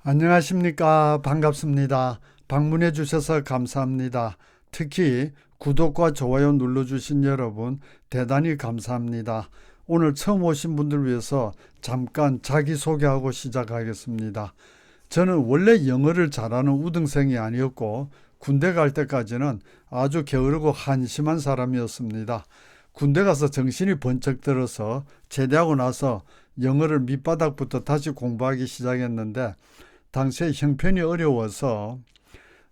안녕하십니까. 반갑습니다. 방문해 주셔서 감사합니다. 특히 구독과 좋아요 눌러주신 여러분 대단히 감사합니다. 오늘 처음 오신 분들 위해서 잠깐 자기소개하고 시작하겠습니다. 저는 원래 영어를 잘하는 우등생이 아니었고 군대 갈 때까지는 아주 게으르고 한심한 사람이었습니다. 군대 가서 정신이 번쩍 들어서 제대하고 나서 영어를 밑바닥부터 다시 공부하기 시작했는데 당시에 형편이 어려워서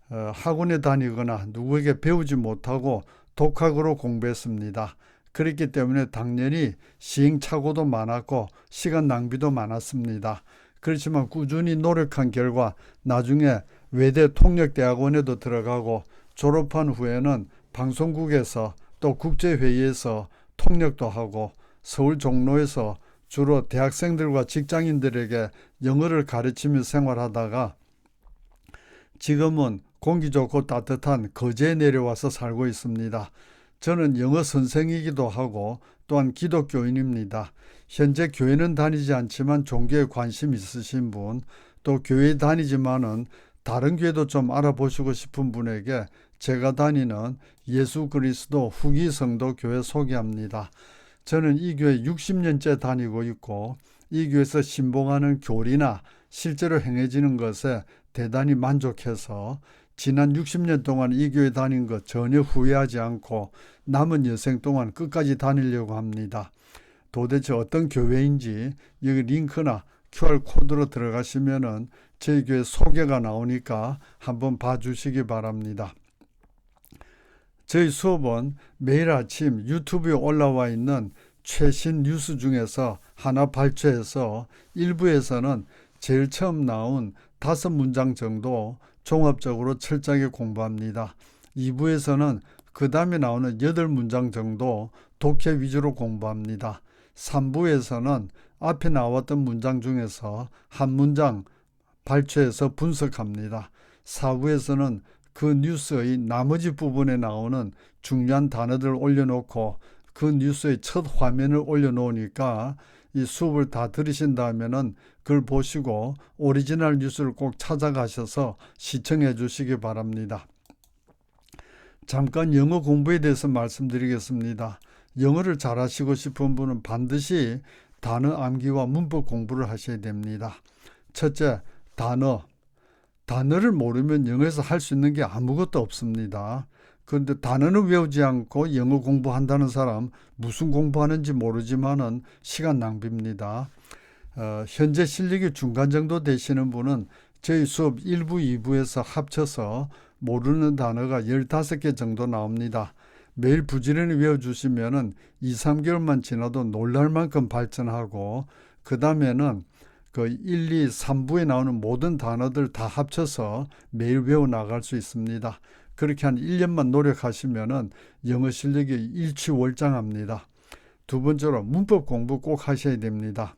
학원에 다니거나 누구에게 배우지 못하고 독학으로 공부했습니다. 그렇기 때문에 당연히 시행착오도 많았고 시간 낭비도 많았습니다. 그렇지만 꾸준히 노력한 결과 나중에 외대 통역대학원에도 들어가고 졸업한 후에는 방송국에서 또 국제회의에서 통역도 하고 서울 종로에서 주로 대학생들과 직장인들에게 영어를 가르치며 생활하다가 지금은 공기 좋고 따뜻한 거제에 내려와서 살고 있습니다. 저는 영어 선생이기도 하고 또한 기독교인입니다. 현재 교회는 다니지 않지만 종교에 관심 있으신 분, 또 교회 다니지만은 다른 교회도 좀 알아보시고 싶은 분에게 제가 다니는 예수 그리스도 후기 성도 교회 소개합니다. 저는 이 교회 60년째 다니고 있고 이 교회에서 신봉하는 교리나 실제로 행해지는 것에 대단히 만족해서 지난 60년 동안 이 교회 다닌 것 전혀 후회하지 않고 남은 여생 동안 끝까지 다니려고 합니다. 도대체 어떤 교회인지 여기 링크나 QR코드로 들어가시면은 저희 교회 소개가 나오니까 한번 봐주시기 바랍니다. 저희 수업은 매일 아침 유튜브에 올라와 있는 최신 뉴스 중에서 하나 발췌해서 1부에서는 제일 처음 나온 5문장 정도 종합적으로 철저하게 공부합니다. 2부에서는 그 다음에 나오는 8문장 정도 독해 위주로 공부합니다. 3부에서는 앞에 나왔던 문장 중에서 한 문장 발췌해서 분석합니다. 4부에서는 그 뉴스의 나머지 부분에 나오는 중요한 단어들을 올려놓고 그 뉴스의 첫 화면을 올려놓으니까 이 수업을 다 들으신 다음에는 그걸 보시고 오리지널 뉴스를 꼭 찾아가셔서 시청해 주시기 바랍니다. 잠깐 영어 공부에 대해서 말씀드리겠습니다. 영어를 잘하시고 싶은 분은 반드시 단어 암기와 문법 공부를 하셔야 됩니다. 첫째, 단어를 모르면 영어에서 할 수 있는 게 아무것도 없습니다. 그런데 단어는 외우지 않고 영어 공부한다는 사람 무슨 공부하는지 모르지만은 시간 낭비입니다. 현재 실력이 중간 정도 되시는 분은 저희 수업 1부, 2부에서 합쳐서 모르는 단어가 15개 정도 나옵니다. 매일 부지런히 외워주시면은 2, 3개월만 지나도 놀랄 만큼 발전하고 그 다음에는 그 1, 2, 3부에 나오는 모든 단어들 다 합쳐서 매일 외워 나갈 수 있습니다. 그렇게 한 1년만 노력하시면은 영어 실력이 일취월장합니다. 두 번째로 문법 공부 꼭 하셔야 됩니다.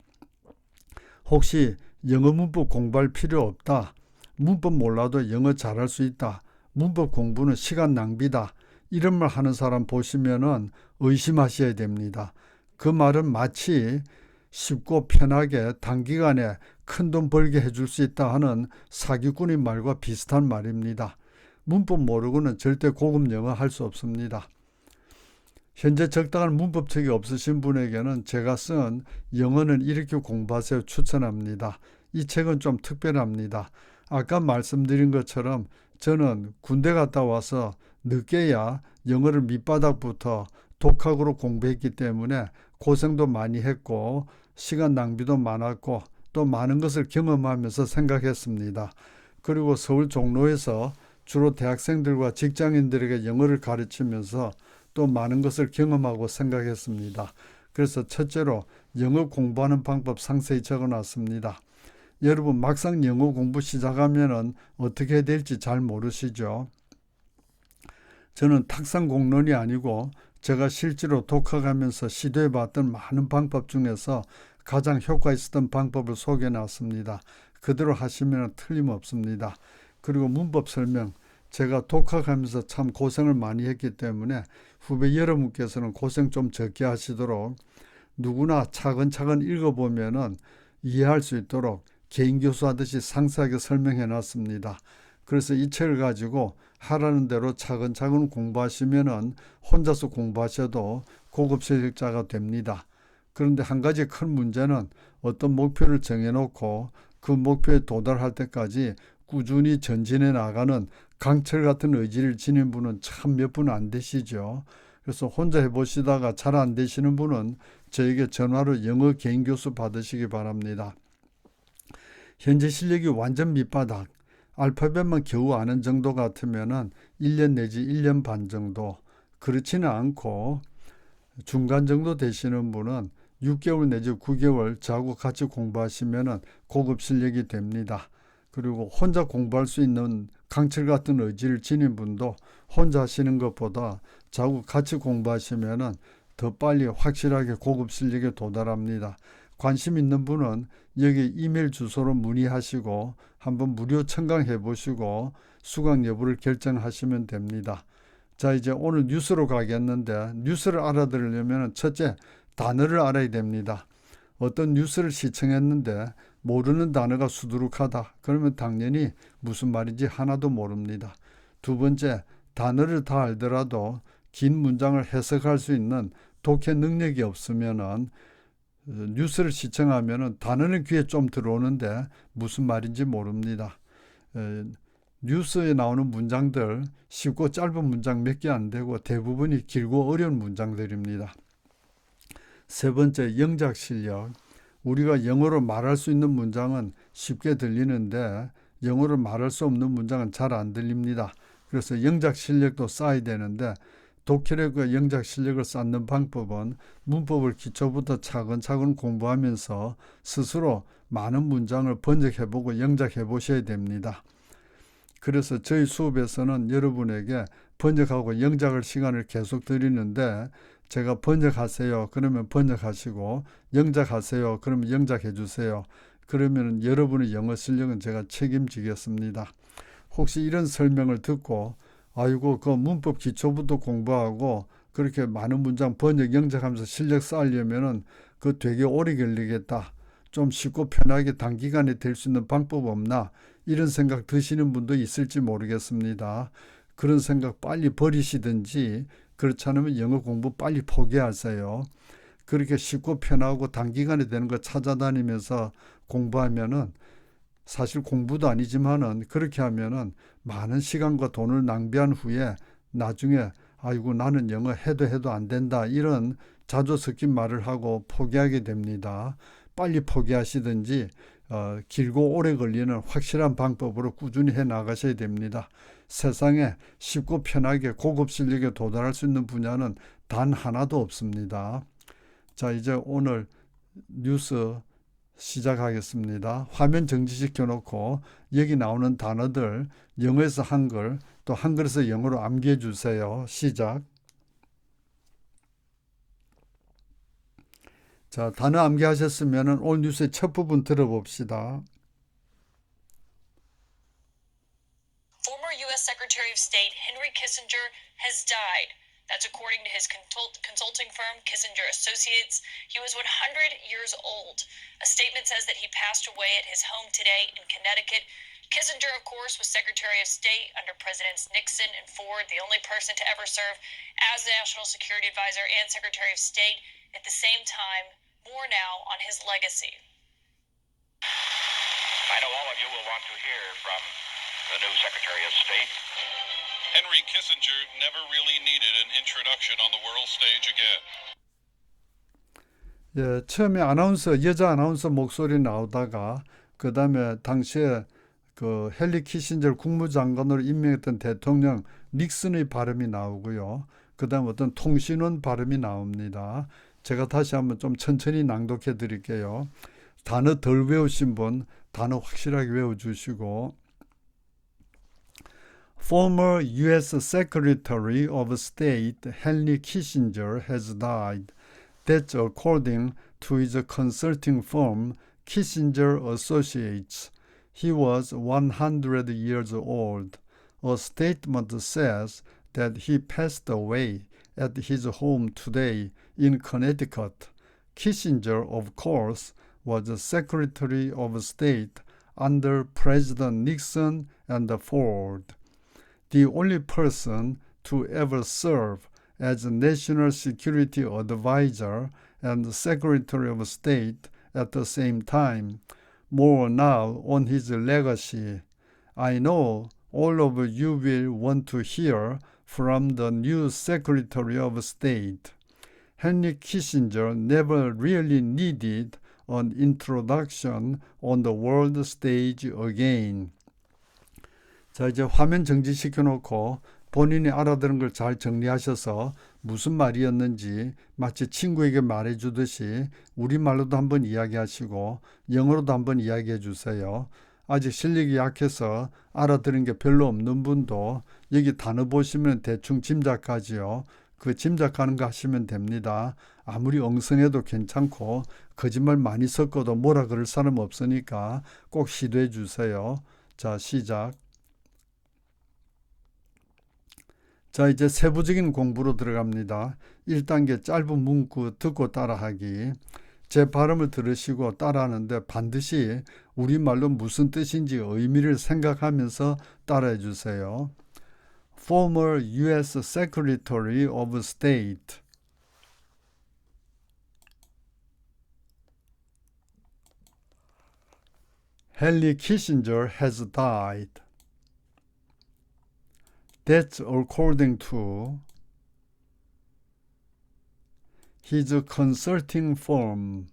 혹시 영어 문법 공부할 필요 없다. 문법 몰라도 영어 잘할 수 있다. 문법 공부는 시간 낭비다. 이런 말 하는 사람 보시면은 의심하셔야 됩니다. 그 말은 마치 쉽고 편하게 단기간에 큰돈 벌게 해줄 수 있다 하는 사기꾼의 말과 비슷한 말입니다. 문법 모르고는 절대 고급 영어 할 수 없습니다. 현재 적당한 문법책이 없으신 분에게는 제가 쓴 영어는 이렇게 공부하세요 추천합니다. 이 책은 좀 특별합니다. 아까 말씀드린 것처럼 저는 군대 갔다 와서 늦게야 영어를 밑바닥부터 독학으로 공부했기 때문에 고생도 많이 했고 시간 낭비도 많았고 또 많은 것을 경험하면서 생각했습니다. 그리고 서울 종로에서 주로 대학생들과 직장인들에게 영어를 가르치면서 또 많은 것을 경험하고 생각했습니다. 그래서 첫째로 영어 공부하는 방법 상세히 적어놨습니다. 여러분 막상 영어 공부 시작하면은 어떻게 해야 될지 잘 모르시죠? 저는 탁상 공론이 아니고 제가 실제로 독학하면서 시도해봤던 많은 방법 중에서 가장 효과 있었던 방법을 소개해놨습니다. 그대로 하시면 틀림없습니다. 그리고 문법 설명, 제가 독학하면서 참 고생을 많이 했기 때문에 후배 여러분께서는 고생 좀 적게 하시도록 누구나 차근차근 읽어보면은 이해할 수 있도록 개인 교수하듯이 상세하게 설명해 놨습니다. 그래서 이 책을 가지고 하라는 대로 차근차근 공부하시면은 혼자서 공부하셔도 고급 실력자가 됩니다. 그런데 한 가지 큰 문제는 어떤 목표를 정해놓고 그 목표에 도달할 때까지 꾸준히 전진해 나가는 강철 같은 의지를 지닌 분은 참 몇 분 안 되시죠. 그래서 혼자 해보시다가 잘 안 되시는 분은 저에게 전화로 영어 개인 교수 받으시기 바랍니다. 현재 실력이 완전 밑바닥, 알파벳만 겨우 아는 정도 같으면은 1년 내지 1년 반 정도, 그렇지는 않고 중간 정도 되시는 분은 6개월 내지 9개월 저하고 같이 공부하시면은 고급 실력이 됩니다. 그리고 혼자 공부할 수 있는 강철 같은 의지를 지닌 분도 혼자 하시는 것보다 저하고 같이 공부하시면은 더 빨리 확실하게 고급 실력에 도달합니다. 관심 있는 분은 여기 이메일 주소로 문의하시고 한번 무료 청강해 보시고 수강 여부를 결정하시면 됩니다. 자, 이제 오늘 뉴스로 가겠는데, 뉴스를 알아들으려면 첫째, 단어를 알아야 됩니다. 어떤 뉴스를 시청했는데 모르는 단어가 수두룩하다. 그러면 당연히 무슨 말인지 하나도 모릅니다. 두 번째, 단어를 다 알더라도 긴 문장을 해석할 수 있는 독해 능력이 없으면은 뉴스를 시청하면은 단어는 귀에 좀 들어오는데 무슨 말인지 모릅니다. 뉴스에 나오는 문장들 쉽고 짧은 문장 몇 개 안 되고 대부분이 길고 어려운 문장들입니다. 세 번째, 영작 실력. 우리가 영어로 말할 수 있는 문장은 쉽게 들리는데 영어로 말할 수 없는 문장은 잘 안 들립니다. 그래서 영작 실력도 쌓아야 되는데 독해력과 영작 실력을 쌓는 방법은 문법을 기초부터 차근차근 공부하면서 스스로 많은 문장을 번역해보고 영작해보셔야 됩니다. 그래서 저희 수업에서는 여러분에게 번역하고 영작할 시간을 계속 드리는데 제가 번역하세요. 그러면 번역하시고 영작하세요. 그러면 영작해 주세요. 그러면 여러분의 영어 실력은 제가 책임지겠습니다. 혹시 이런 설명을 듣고 아이고 그 문법 기초부터 공부하고 그렇게 많은 문장 번역 영작하면서 실력 쌓으려면은 그 되게 오래 걸리겠다. 좀 쉽고 편하게 단기간에 될 수 있는 방법 없나? 이런 생각 드시는 분도 있을지 모르겠습니다. 그런 생각 빨리 버리시든지 그렇지 않으면 영어 공부 빨리 포기하세요. 그렇게 쉽고 편하고 단기간에 되는 거 찾아다니면서 공부하면은 사실 공부도 아니지만은 그렇게 하면은 많은 시간과 돈을 낭비한 후에 나중에 아이고 나는 영어 해도 안 된다 이런 자조 섞인 말을 하고 포기하게 됩니다. 빨리 포기하시든지 길고 오래 걸리는 확실한 방법으로 꾸준히 해 나가셔야 됩니다. 세상에 쉽고 편하게 고급 실력에 도달할 수 있는 분야는 단 하나도 없습니다. 자, 이제 오늘 뉴스 시작하겠습니다. 화면 정지시켜 놓고 여기 나오는 단어들 영어에서 한글 또 한글에서 영어로 암기해 주세요. 시작. 자, 단어 암기하셨으면 오늘 뉴스의 첫 부분 들어봅시다. Former U.S. Secretary of State Henry Kissinger has died. That's according to his consulting firm, Kissinger Associates. He was 100 years old. A statement says that he passed away at his home today in Connecticut. Kissinger, of course, was Secretary of State under Presidents Nixon and Ford, the only person to ever serve as National Security Advisor and Secretary of State at the same time. More now on his legacy. I know all of you will want to hear from the new Secretary of State. Henry Kissinger never really needed an introduction on the world stage again. 예, 처음에 여자 아나운서 목소리 나오다가 그 다음에 당시에 그 헨리 키신저 국무장관으로 임명했던 대통령 닉슨의 발음이 나오고요. 그 다음 어떤 통신원 발음이 나옵니다. 제가 다시 한번 좀 천천히 낭독해 드릴게요. 단어 덜 외우신 분 단어 확실하게 외워주시고 Former U.S. Secretary of State Henry Kissinger has died. That's according to his consulting firm, Kissinger Associates. He was 100 years old. A statement says that he passed away at his home today in Connecticut. Kissinger, of course, was Secretary of State under President Nixon and Ford, the only person to ever serve as National Security Advisor and Secretary of State at the same time. More now on his legacy. I know all of you will want to hear from the new Secretary of State. Henry Kissinger never really needed an introduction on the world stage again. 자, 이제 화면 정지시켜 놓고 본인이 알아들은 걸 잘 정리하셔서 무슨 말이었는지 마치 친구에게 말해주듯이 우리말로도 한번 이야기하시고 영어로도 한번 이야기해 주세요. 아직 실력이 약해서 알아들은 게 별로 없는 분도 여기 단어 보시면 대충 짐작하지요. 그 짐작하는 거 하시면 됩니다. 아무리 엉성해도 괜찮고 거짓말 많이 섞어도 뭐라 그럴 사람 없으니까 꼭 시도해 주세요. 자, 시작. 자, 이제 세부적인 공부로 들어갑니다. 1단계 짧은 문구 듣고 따라하기. 제 발음을 들으시고 따라하는데 반드시 우리말로 무슨 뜻인지 의미를 생각하면서 따라해 주세요. Former U.S. Secretary of State. Henry Kissinger has died. That's according to his consulting firm,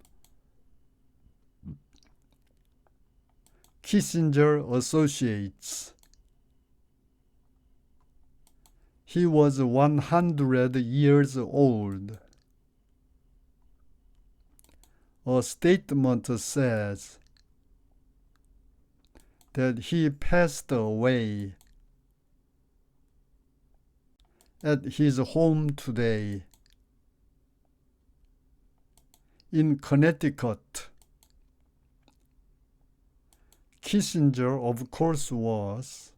Kissinger Associates. He was 100 years old. A statement says that he passed away at his home today in Connecticut. Kissinger, of course, was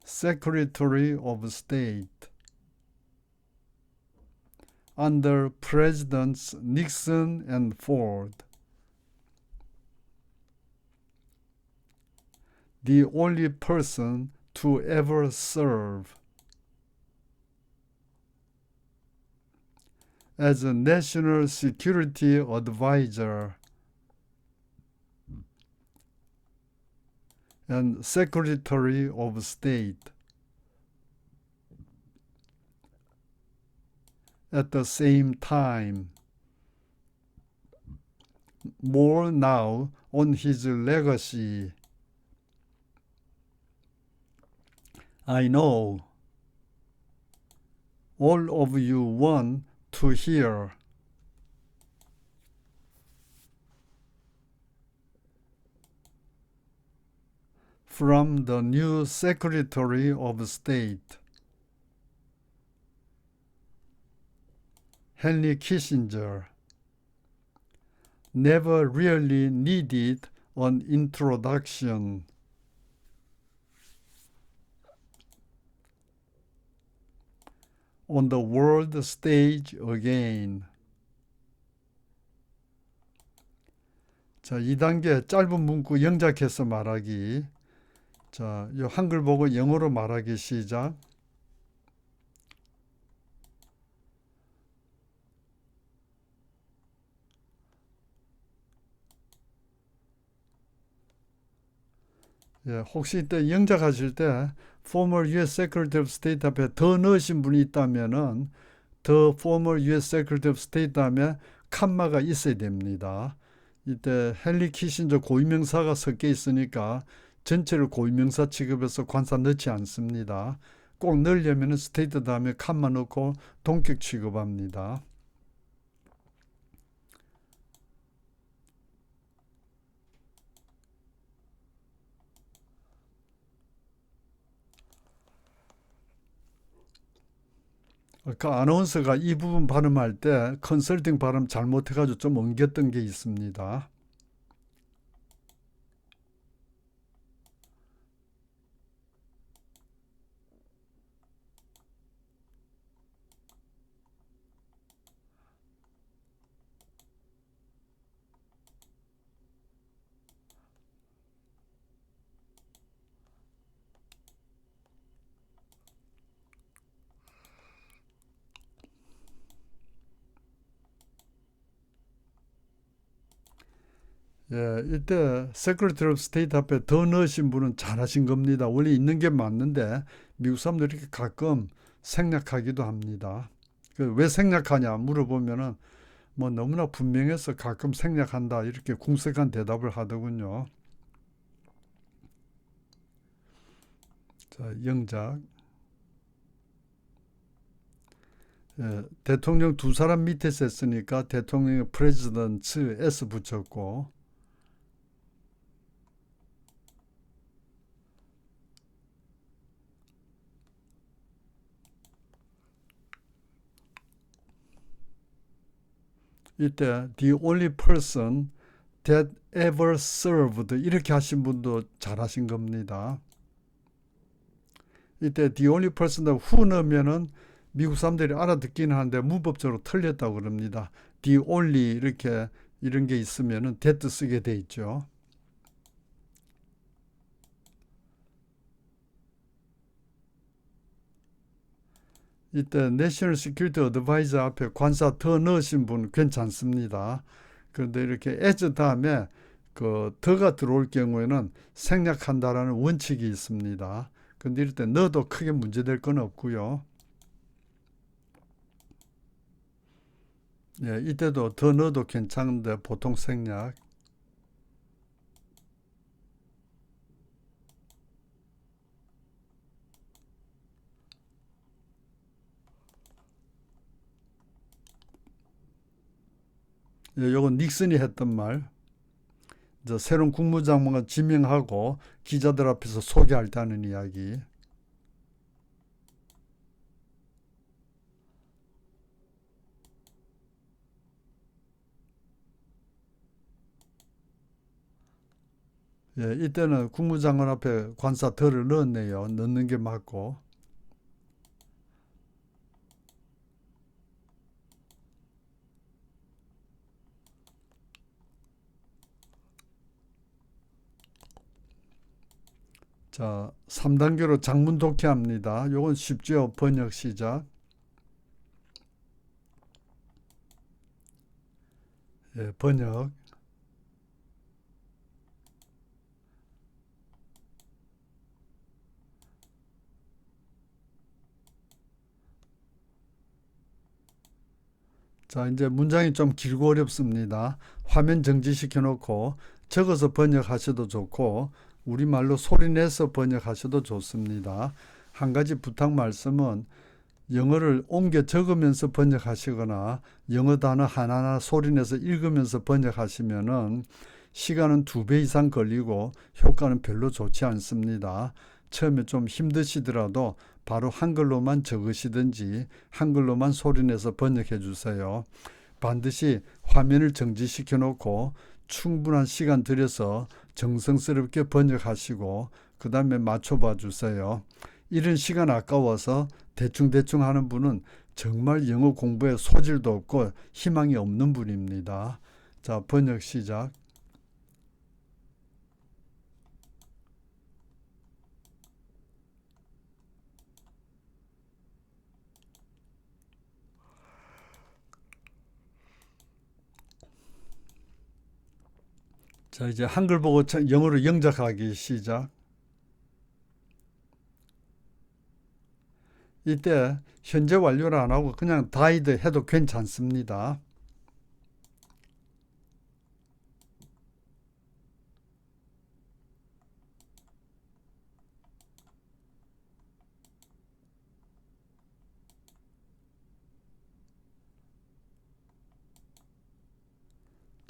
Secretary of State under Presidents Nixon and Ford. The only person to ever serve as a National Security Advisor and Secretary of State at the same time. More now on his legacy. I know all of you want to hear from the new Secretary of State, Henry Kissinger. Never really needed an introduction. On the world stage again. 자, 2단계 짧은 문구 영작해서 말하기. 자, 이 한글 보고 영어로 말하기 시작. 예, 혹시 이때 영작하실 때 former U.S. Secretary of State 앞에 더 넣으신 분이 있다면은 the former U.S. Secretary of State 다음에 칸마가 있어야 됩니다. 이때 헨리 키신저 고유명사가 섞여 있으니까 전체를 고유명사 취급해서 관사 넣지 않습니다. 꼭 넣으려면 state 다음에 칸마 넣고 동격 취급합니다. 아까 아나운서가 이 부분 발음할 때 컨설팅 발음 잘못해가지고 좀 엉겼던 게 있습니다. 예, 이때 Secretary of State 앞에 더 넣으신 분은 잘하신 겁니다. 원래 있는 게 맞는데 미국 사람들이 이렇게 가끔 생략하기도 합니다. 왜 생략하냐 물어보면은 뭐 너무나 분명해서 가끔 생략한다 이렇게 궁색한 대답을 하더군요. 자, 영작. 예, 대통령 두 사람 밑에서 했으니까 대통령의 프레지던트 S 붙였고, 이때 the only person that ever served 이렇게 하신 분도 잘하신 겁니다. 이때 the only person who 넣으면은 미국 사람들이 알아듣기는 하는데 문법적으로 틀렸다고 그럽니다. the only 이렇게 이런 게 있으면은 that 쓰게 돼 있죠. 이때 National Security Advisor 앞에 관사 더 넣으신 분 괜찮습니다. 그런데 이렇게 as 다음에 그 더가 들어올 경우에는 생략한다라는 원칙이 있습니다. 근데 이럴 때 넣어도 크게 문제될 건 없고요. 예, 이때도 더 넣어도 괜찮은데 보통 생략. 예, 요건 닉슨이 했던 말. 이제 새로운 국무장관을 지명하고 기자들 앞에서 소개할 때 하는 이야기. 예, 이때는 국무장관 앞에 관사 더를 넣었네요. 넣는 게 맞고. 자, 3단계로 장문 독해합니다. 요건 쉽죠. 번역 시작. 예, 번역. 자, 이제 문장이 좀 길고 어렵습니다. 화면 정지시켜 놓고 적어서 번역하셔도 좋고 우리말로 소리내서 번역하셔도 좋습니다. 한 가지 부탁 말씀은 영어를 옮겨 적으면서 번역하시거나 영어 단어 하나하나 소리내서 읽으면서 번역하시면은 시간은 2배 이상 걸리고 효과는 별로 좋지 않습니다. 처음에 좀 힘드시더라도 바로 한글로만 적으시든지 한글로만 소리내서 번역해 주세요. 반드시 화면을 정지시켜 놓고 충분한 시간 들여서 정성스럽게 번역하시고 그 다음에 맞춰봐 주세요. 이런 시간 아까워서 대충대충 하는 분은 정말 영어 공부에 소질도 없고 희망이 없는 분입니다. 자, 번역 시작. 자, 이제 한글 보고 영어로 영작하기 시작. 이때 현재 완료를 안 하고 그냥 died 해도 괜찮습니다.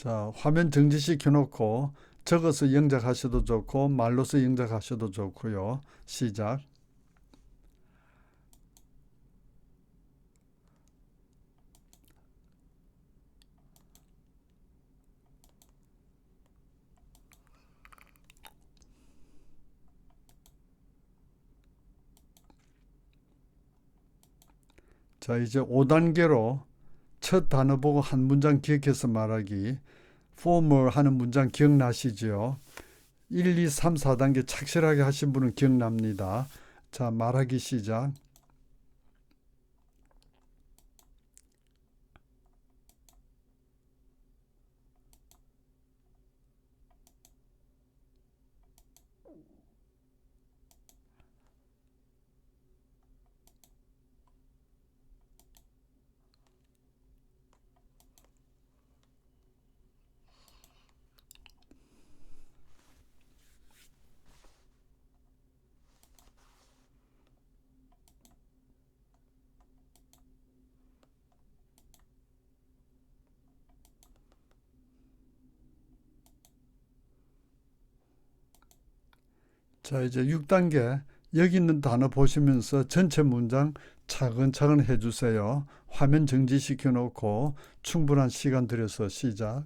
자, 화면 정지시켜 놓고 적어서 영작하셔도 좋고 말로서 영작하셔도 좋고요. 시작. 자, 이제 5단계로 첫 단어 보고 한 문장 기억해서 말하기. former 하는 문장 기억나시죠? 1, 2, 3, 4단계 착실하게 하신 분은 기억납니다. 자, 말하기 시작. 자, 이제 6단계. 여기 있는 단어 보시면서 전체 문장 차근차근 해주세요. 화면 정지시켜 놓고 충분한 시간 들여서 시작.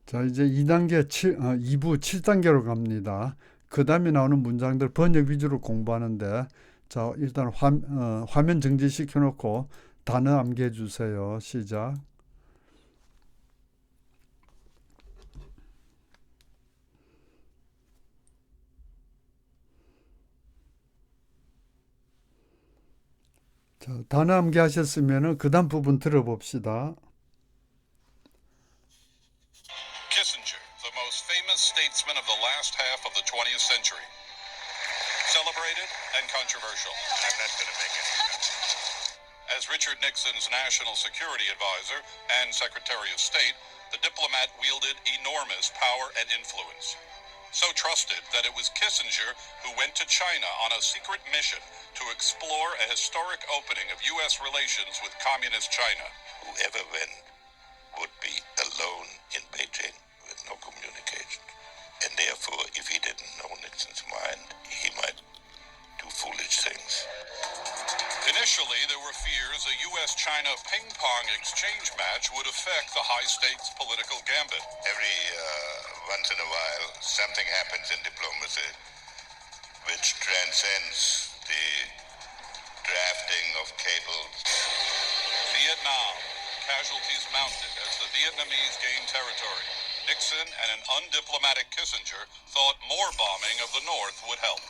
자, 이제 2부 7단계로 갑니다. 그 다음에 나오는 문장들 번역 위주로 공부하는데, 자, 일단 화면 정지시켜 놓고 단어 암기해 주세요. 시작. 자, 단어 암기하셨으면 그 다음 부분 들어봅시다. Kissinger, the most famous statesman of the last half of the 20th century. Celebrated and controversial. I'm not going to make any As Richard Nixon's national security advisor and Secretary of State, the diplomat wielded enormous power and influence. So trusted that it was Kissinger who went to China on a secret mission to explore a historic opening of U.S. relations with Communist China. Whoever went would be alone in Beijing with no communication. And therefore, if he didn't know Nixon's mind, he might do foolish things. Initially, there were fears a U.S.-China ping-pong exchange match would affect the high-stakes political gambit. Every once in a while, something happens in diplomacy which transcends the drafting of cables. Vietnam. Casualties mounted as the Vietnamese gained territory. Nixon and an undiplomatic Kissinger thought more bombing of the North would help.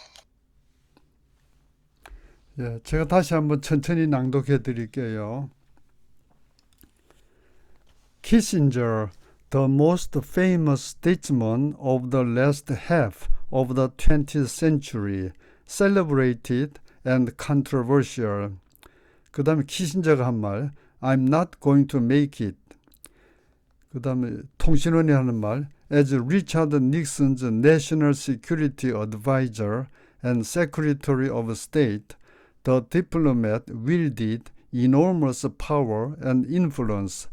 예, 제가 다시 한번 천천히 낭독해 드릴게요. Kissinger, the most famous statesman of the last half of the 20th century, celebrated and controversial. 그 다음에 키신저가 한 말, I'm not going to make it. 그 다음에 통신원이 하는 말, as Richard Nixon's national security advisor and secretary of state, the diplomat wielded enormous power and influence,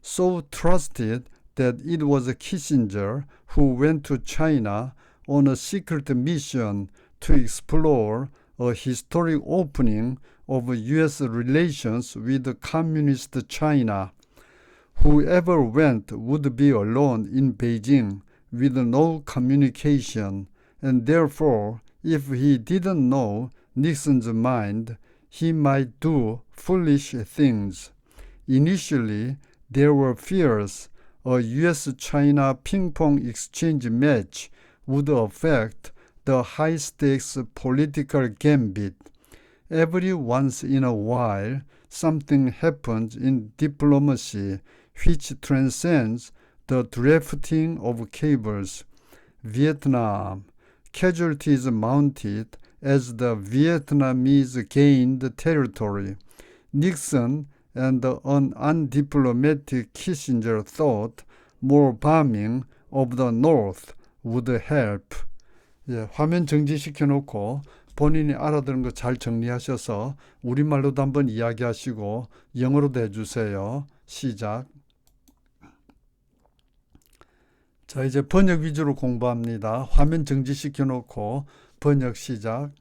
so trusted that it was Kissinger who went to China on a secret mission to explore a historic opening of U.S. relations with Communist China. Whoever went would be alone in Beijing with no communication, and therefore, if he didn't know Nixon's mind, he might do foolish things. Initially, there were fears a U.S.-China ping-pong exchange match would affect the high-stakes political gambit. Every once in a while, something happens in diplomacy which transcends the drafting of cables. Vietnam. Casualties mounted as the Vietnamese gained territory. Nixon and an undiplomatic Kissinger thought more bombing of the North would help. 예, 화면 정지시켜 놓고 본인이 알아듣는 거 잘 정리하셔서 우리말로도 한번 이야기하시고 영어로도 해주세요. 시작. 자, 이제 번역 위주로 공부합니다. 화면 정지시켜 놓고 번역 시작.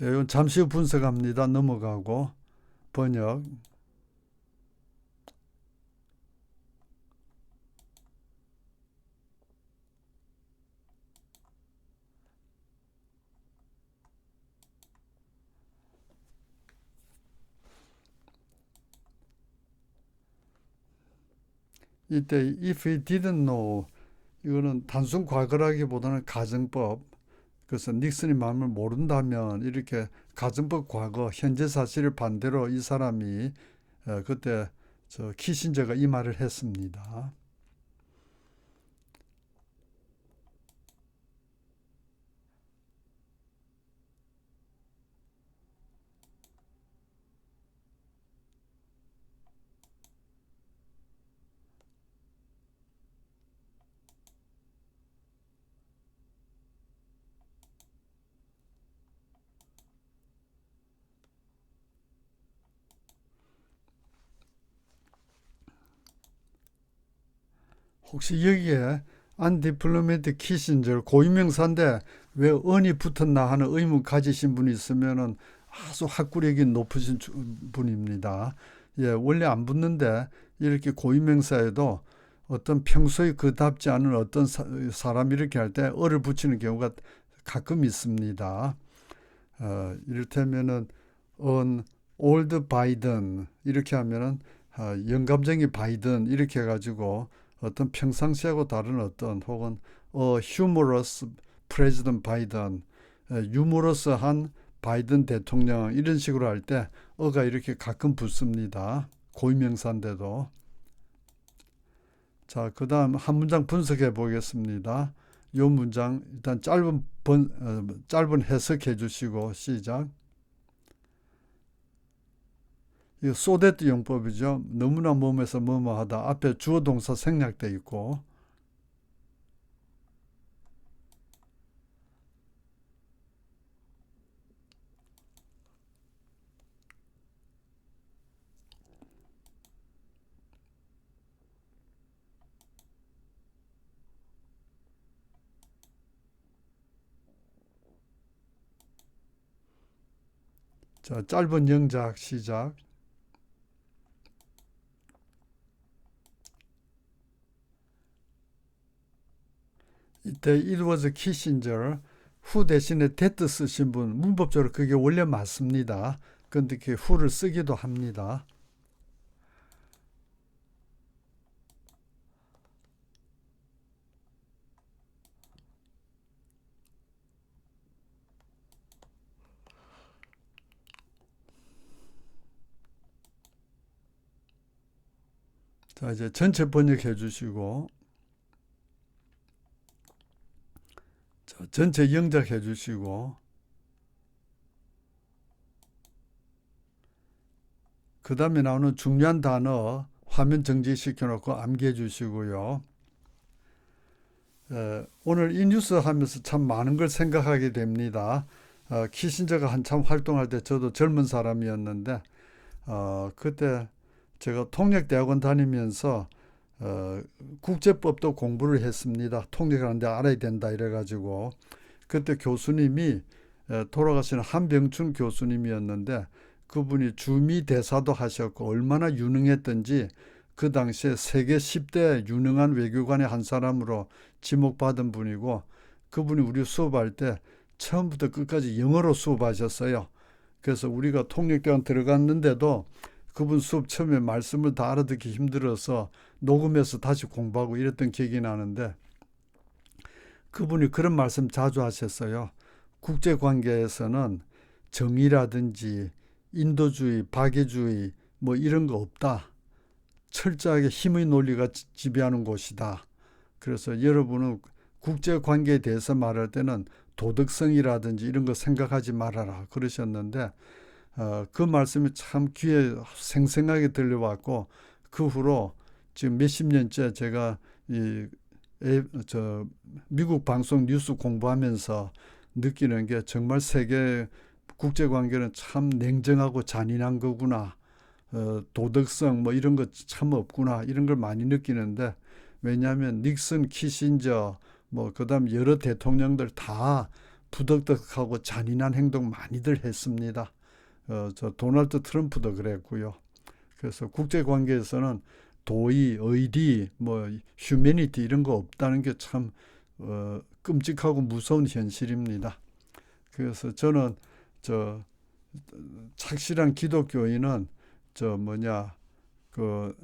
이건 잠시 후 분석합니다. 넘어가고 번역. 이때 if he didn't know 이거는 단순 과거라기보다는 가정법. 그래서 닉슨의 마음을 모른다면 이렇게 가정법 과거 현재 사실을 반대로 이 사람이 그때 키신저가 이 말을 했습니다. 혹시 여기에 undiplomate 키신저 고유명사인데 왜 언이 붙었나 하는 의문 가지신 분이 있으면은 아주 학구력이 높으신 분입니다. 예, 원래 안 붙는데 이렇게 고유명사에도 어떤 평소에 그답지 않은 어떤 사람 이렇게 할 때 어를 붙이는 경우가 가끔 있습니다. 이를테면은 on old Biden 이렇게 하면은 영감쟁이 바이든 이렇게 해가지고 어떤 평상시하고 다른 어떤 혹은 humorous president Biden 유머러스한 바이든 대통령 이런 식으로 할 때 어가 이렇게 가끔 붙습니다. 고유명사인데도. 자, 그 다음 한 문장 분석해 보겠습니다. 이 문장 일단 짧은 해석해 주시고 시작. 이거 소데트 용법이죠. 너무나 몸에서 뭐뭐하다. 앞에 주어 동사 생략돼 있고. 자, 짧은 영작 시작. 이때 it was Kissinger 후 대신에 that 쓰신 분 문법적으로 그게 원래 맞습니다. 근데 그 who를 쓰기도 합니다. 자, 이제 전체 번역해 주시고 자, 전체 영작해 주시고 그 다음에 나오는 중요한 단어 화면 정지시켜 놓고 암기해 주시고요. 오늘 이 뉴스 하면서 참 많은 걸 생각하게 됩니다. 키신저가 한참 활동할 때 저도 젊은 사람이었는데 그때 제가 통역대학원 다니면서 국제법도 공부를 했습니다. 통역하는데 알아야 된다 이래가지고 그때 교수님이 돌아가신 한병춘 교수님이었는데 그분이 주미 대사도 하셨고 얼마나 유능했던지 그 당시에 세계 10대 유능한 외교관의 한 사람으로 지목받은 분이고 그분이 우리 수업할 때 처음부터 끝까지 영어로 수업하셨어요. 그래서 우리가 통역대학원 들어갔는데도 그분 수업 처음에 말씀을 다 알아듣기 힘들어서 녹음해서 다시 공부하고 이랬던 기억이 나는데 그분이 그런 말씀 자주 하셨어요. 국제관계에서는 정의라든지 인도주의, 박애주의 뭐 이런 거 없다. 철저하게 힘의 논리가 지배하는 곳이다. 그래서 여러분은 국제관계에 대해서 말할 때는 도덕성이라든지 이런 거 생각하지 말아라 그러셨는데 그 말씀이 참 귀에 생생하게 들려왔고 그 후로 지금 몇십 년째 제가 미국 방송 뉴스 공부하면서 느끼는 게 정말 세계 국제관계는 참 냉정하고 잔인한 거구나. 도덕성 뭐 이런 거 참 없구나. 이런 걸 많이 느끼는데 왜냐하면 닉슨, 키신저 뭐 그다음 여러 대통령들 다 부덕덕하고 잔인한 행동 많이들 했습니다. 저 도널드 트럼프도 그랬고요. 그래서 국제관계에서는 도의, 의리, 뭐 휴머니티 이런 거 없다는 게 참 끔찍하고 무서운 현실입니다. 그래서 저는 착실한 기독교인은 그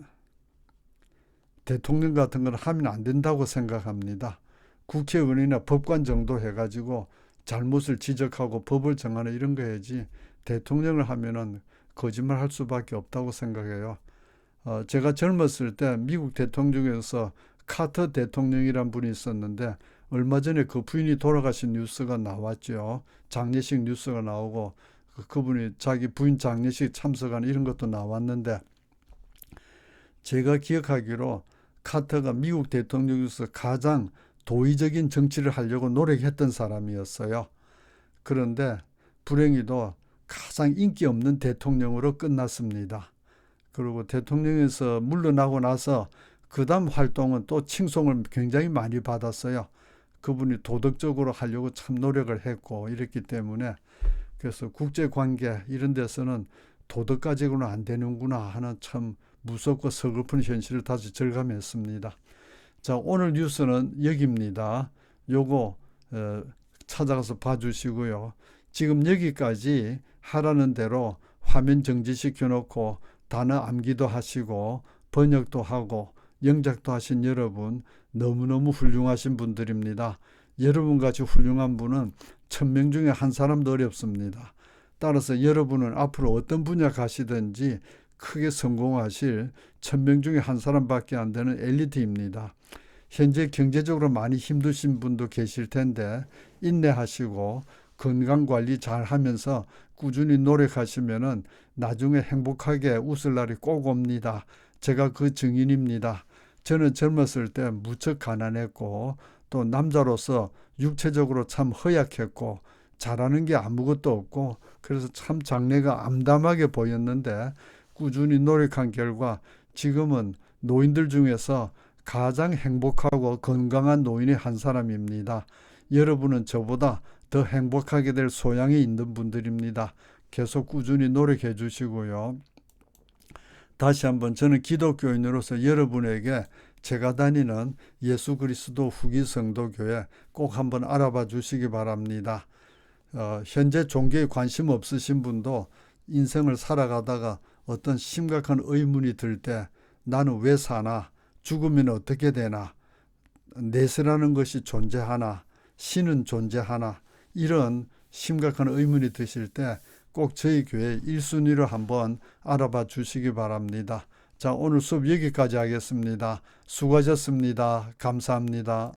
대통령 같은 걸 하면 안 된다고 생각합니다. 국회의원이나 법관 정도 해가지고 잘못을 지적하고 법을 정하는 이런 거 해야지 대통령을 하면은 거짓말 할 수밖에 없다고 생각해요. 제가 젊었을 때 미국 대통령에서 카터 대통령이란 분이 있었는데 얼마 전에 그 부인이 돌아가신 뉴스가 나왔죠. 장례식 뉴스가 나오고 그분이 자기 부인 장례식 참석한 이런 것도 나왔는데 제가 기억하기로 카터가 미국 대통령에서 가장 도의적인 정치를 하려고 노력했던 사람이었어요. 그런데 불행히도 가장 인기 없는 대통령으로 끝났습니다. 그리고 대통령에서 물러나고 나서 그 다음 활동은 또 칭송을 굉장히 많이 받았어요. 그분이 도덕적으로 하려고 참 노력을 했고 이랬기 때문에 그래서 국제관계 이런 데서는 도덕 가지고는 안 되는구나 하는 참 무섭고 서글픈 현실을 다시 절감했습니다. 자, 오늘 뉴스는 여기입니다. 요거 찾아가서 봐주시고요. 지금 여기까지 하라는 대로 화면 정지시켜 놓고 단어 암기도 하시고 번역도 하고 영작도 하신 여러분 너무너무 훌륭하신 분들입니다. 여러분같이 훌륭한 분은 1000명 중에 한 사람도 어렵습니다. 따라서 여러분은 앞으로 어떤 분야 가시든지 크게 성공하실 1000명 중에 한 사람밖에 안 되는 엘리트입니다. 현재 경제적으로 많이 힘드신 분도 계실 텐데 인내하시고 건강관리 잘 하면서 꾸준히 노력하시면은 나중에 행복하게 웃을 날이 꼭 옵니다. 제가 그 증인입니다. 저는 젊었을 때 무척 가난했고 또 남자로서 육체적으로 참 허약했고 잘하는 게 아무것도 없고 그래서 참 장래가 암담하게 보였는데 꾸준히 노력한 결과 지금은 노인들 중에서 가장 행복하고 건강한 노인의 한 사람입니다. 여러분은 저보다 더 행복하게 될 소양이 있는 분들입니다. 계속 꾸준히 노력해 주시고요. 다시 한번 저는 기독교인으로서 여러분에게 제가 다니는 예수 그리스도 후기 성도교회 꼭 한번 알아봐 주시기 바랍니다. 현재 종교에 관심 없으신 분도 인생을 살아가다가 어떤 심각한 의문이 들 때 나는 왜 사나? 죽으면 어떻게 되나? 내세라는 것이 존재하나? 신은 존재하나? 이런 심각한 의문이 드실 때 꼭 저희 교회 1순위로 한번 알아봐 주시기 바랍니다. 자, 오늘 수업 여기까지 하겠습니다. 수고하셨습니다. 감사합니다.